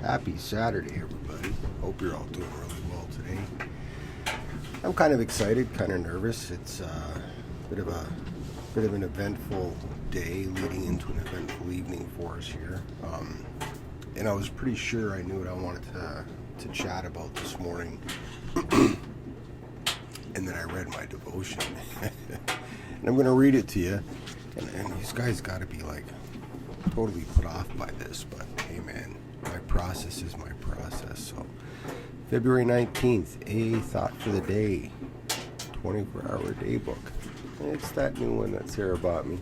Happy Saturday, everybody. Hope you're all doing really well today. I'm kind of excited, kind of nervous. It's a bit of an eventful day leading into an eventful evening for us here. And I was pretty sure I knew what I wanted to chat about this morning. And then I read my devotion. And I'm going to read it to you. And these guys got to be like totally put off by this, but hey man, my process is my process. So February 19th, A thought for the day, 24-hour day book. It's that new one that Sarah bought me.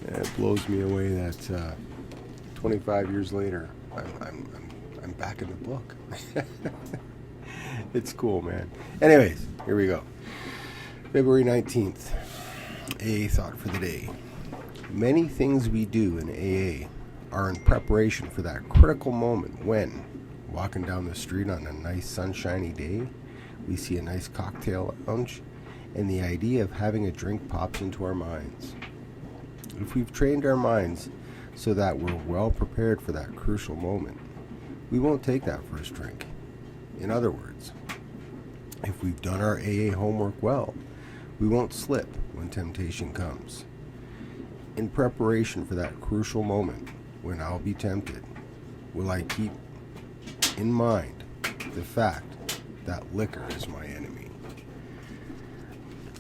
And it blows me away that 25 years later, I'm back in the book. It's cool, man. Anyways, here we go. February 19th, A thought for the day. Many things we do in AA are in preparation for that critical moment when, walking down the street on a nice sunshiny day, we see a nice cocktail lounge, and the idea of having a drink pops into our minds. If we've trained our minds so that we're well prepared for that crucial moment, we won't take that first drink. In other words, if we've done our AA homework well, we won't slip when temptation comes. In preparation for that crucial moment when I'll be tempted, will I keep in mind the fact that liquor is my enemy?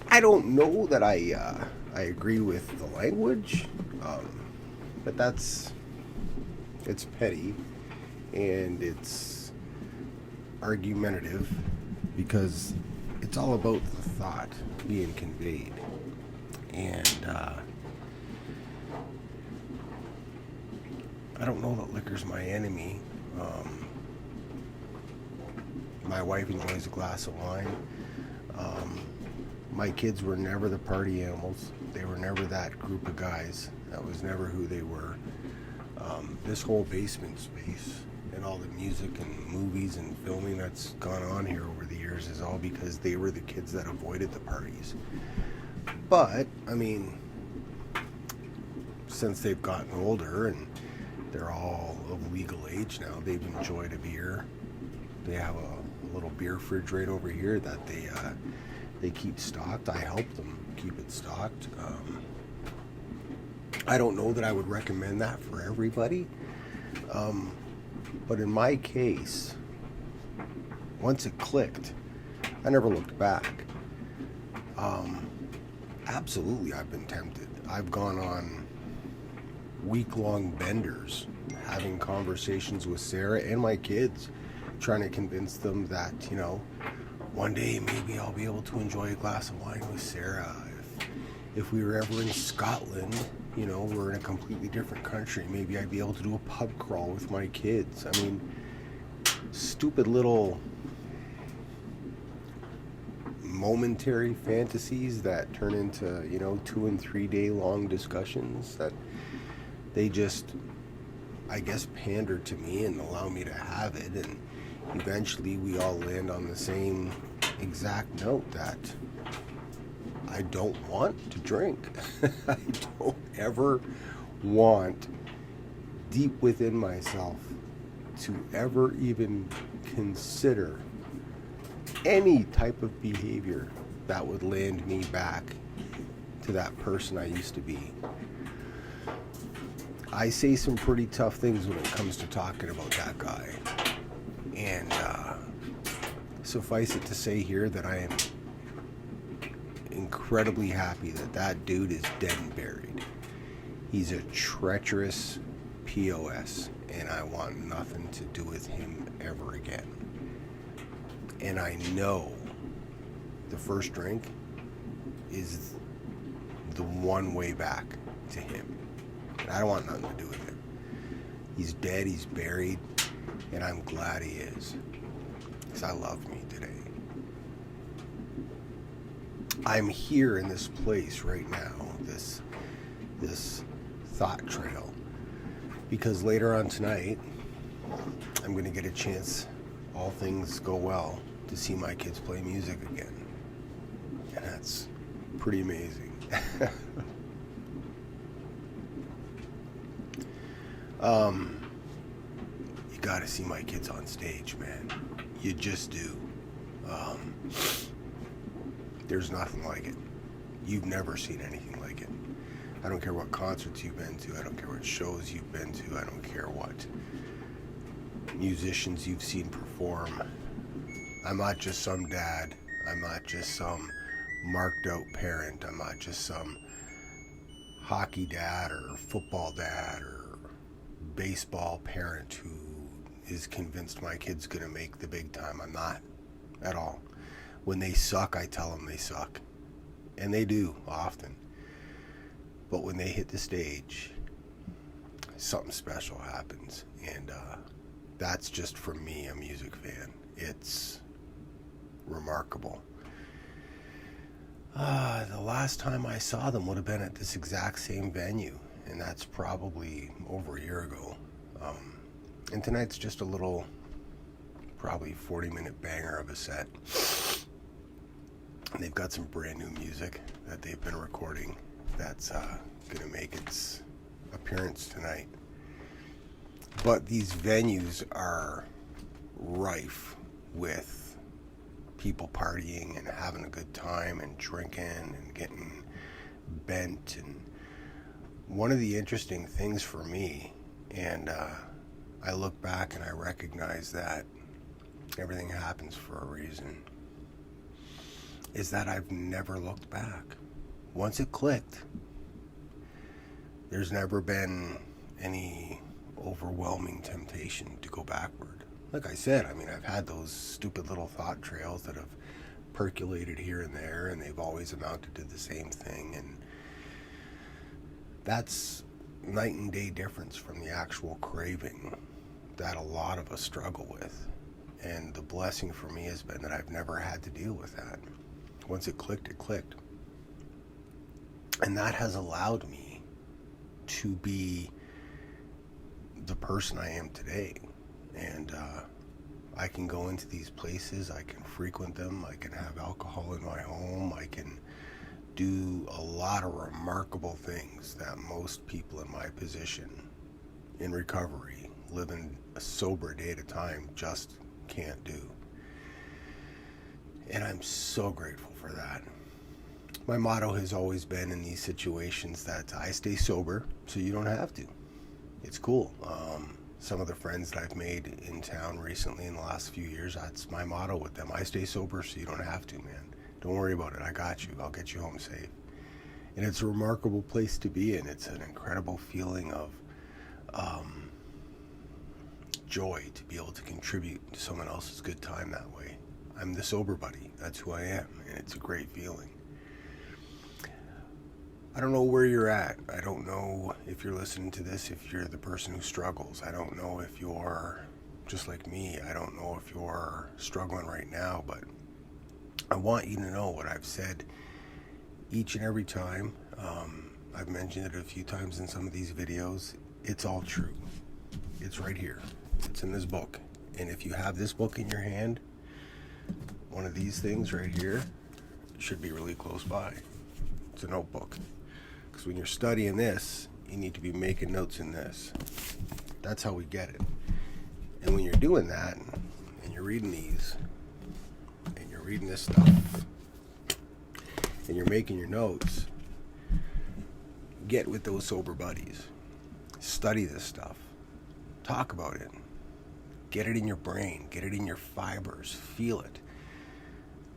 I don't know that I agree with the language, but it's petty and it's argumentative because it's all about the thought being conveyed. And I don't know that liquor's my enemy. My wife enjoys a glass of wine. My kids were never the party animals. They were never that group of guys. That was never who they were. This whole basement space and all the music and movies and filming that's gone on here over the years is all because they were the kids that avoided the parties. But, I mean, since they've gotten older and they're all of legal age now, they've enjoyed a beer. They have a little beer fridge right over here that they keep stocked. I help them keep it stocked. I don't know that I would recommend that for everybody. But in my case, once it clicked, I never looked back. Absolutely, I've been tempted. I've gone on week-long benders, having conversations with Sarah and my kids, trying to convince them that, one day maybe I'll be able to enjoy a glass of wine with Sarah. If we were ever in Scotland, we're in a completely different country, maybe I'd be able to do a pub crawl with my kids. I mean, stupid little momentary fantasies that turn into, 2 and 3 day long discussions that they just, I guess, pander to me and allow me to have it. And eventually we all land on the same exact note that I don't want to drink. I don't ever want deep within myself to ever even consider any type of behavior that would land me back to that person I used to be. I say some pretty tough things when it comes to talking about that guy. And suffice it to say here that I am incredibly happy that dude is dead and buried. He's a treacherous POS, and I want nothing to do with him ever again. And I know the first drink is the one way back to him. And I don't want nothing to do with him. He's dead, he's buried, and I'm glad he is, because I love me today. I'm here in this place right now, this thought trail, because later on tonight, I'm going to get a chance, all things go well, to see my kids play music again. And that's pretty amazing. you got to see my kids on stage, man. You just do. There's nothing like it. You've never seen anything like it. I don't care what concerts you've been to. I don't care what shows you've been to. I don't care what musicians you've seen perform. I'm not just some dad. I'm not just some marked out parent. I'm not just some hockey dad or football dad or baseball parent who is convinced my kid's going to make the big time. I'm not at all. When they suck, I tell them they suck. And they do, often. But when they hit the stage, something special happens. And that's just, for me, a music fan. It's remarkable. The last time I saw them would have been at this exact same venue. And that's probably over a year ago. And tonight's just a little, probably 40-minute banger of a set. And they've got some brand new music that they've been recording that's going to make its appearance tonight. But these venues are rife with people partying and having a good time and drinking and getting bent. And one of the interesting things for me, and I look back and I recognize that everything happens for a reason, is that I've never looked back. Once it clicked, there's never been any overwhelming temptation to go backward. Like I said, I mean, I've had those stupid little thought trails that have percolated here and there, and they've always amounted to the same thing. And that's night and day difference from the actual craving that a lot of us struggle with. And the blessing for me has been that I've never had to deal with that. Once it clicked, it clicked. And that has allowed me to be the person I am today. And I can go into these places, I can frequent them, I can have alcohol in my home, I can do a lot of remarkable things that most people in my position in recovery, living a sober day at a time, just can't do. And I'm so grateful for that. My motto has always been in these situations that I stay sober so you don't have to. It's cool. Some of the friends that I've made in town recently in the last few years, that's my motto with them. I stay sober so you don't have to, man. Don't worry about it. I got you. I'll get you home safe. And it's a remarkable place to be in. It's an incredible feeling of joy to be able to contribute to someone else's good time that way. I'm the sober buddy. That's who I am. And it's a great feeling. I don't know where you're at. I don't know if you're listening to this, if you're the person who struggles. I don't know if you're just like me. I don't know if you're struggling right now, but I want you to know what I've said each and every time. I've mentioned it a few times in some of these videos. It's all true. It's right here. It's in this book. And if you have this book in your hand, one of these things right here should be really close by. It's a notebook. Because when you're studying this, you need to be making notes in this. That's how we get it. And when you're doing that, and you're reading these, and you're reading this stuff, and you're making your notes, get with those sober buddies. Study this stuff. Talk about it. Get it in your brain. Get it in your fibers. Feel it.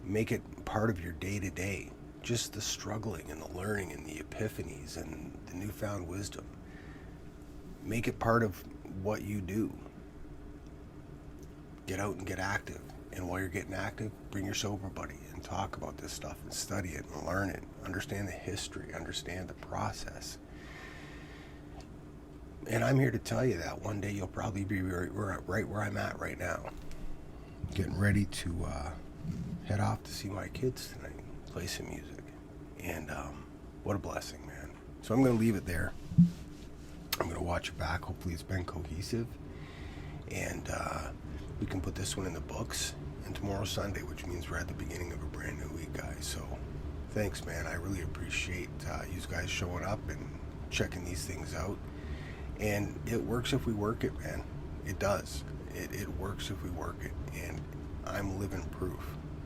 Make it part of your day-to-day. Just the struggling and the learning and the epiphanies and the newfound wisdom. Make it part of what you do. Get out and get active. And while you're getting active, bring your sober buddy and talk about this stuff and study it and learn it. Understand the history. Understand the process. And I'm here to tell you that one day you'll probably be right where I'm at right now. Getting ready to head off to see my kids tonight. Play some music. And what a blessing, man. So I'm going to leave it there. I'm going to watch it back. Hopefully it's been cohesive. And we can put this one in the books. And tomorrow's Sunday, which means we're at the beginning of a brand new week, guys. So thanks, man. I really appreciate you guys showing up and checking these things out. And it works if we work it, man. It does. It works if we work it, and I'm living proof,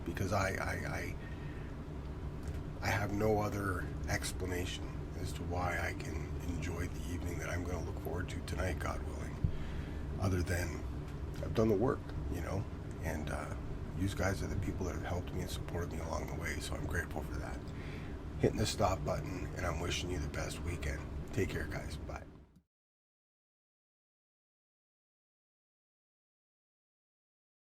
because I have no other explanation as to why I can enjoy the evening that I'm going to look forward to tonight, God willing, other than I've done the work, and you guys are the people that have helped me and supported me along the way, so I'm grateful for that. Hitting the stop button, and I'm wishing you the best weekend. Take care, guys. Bye.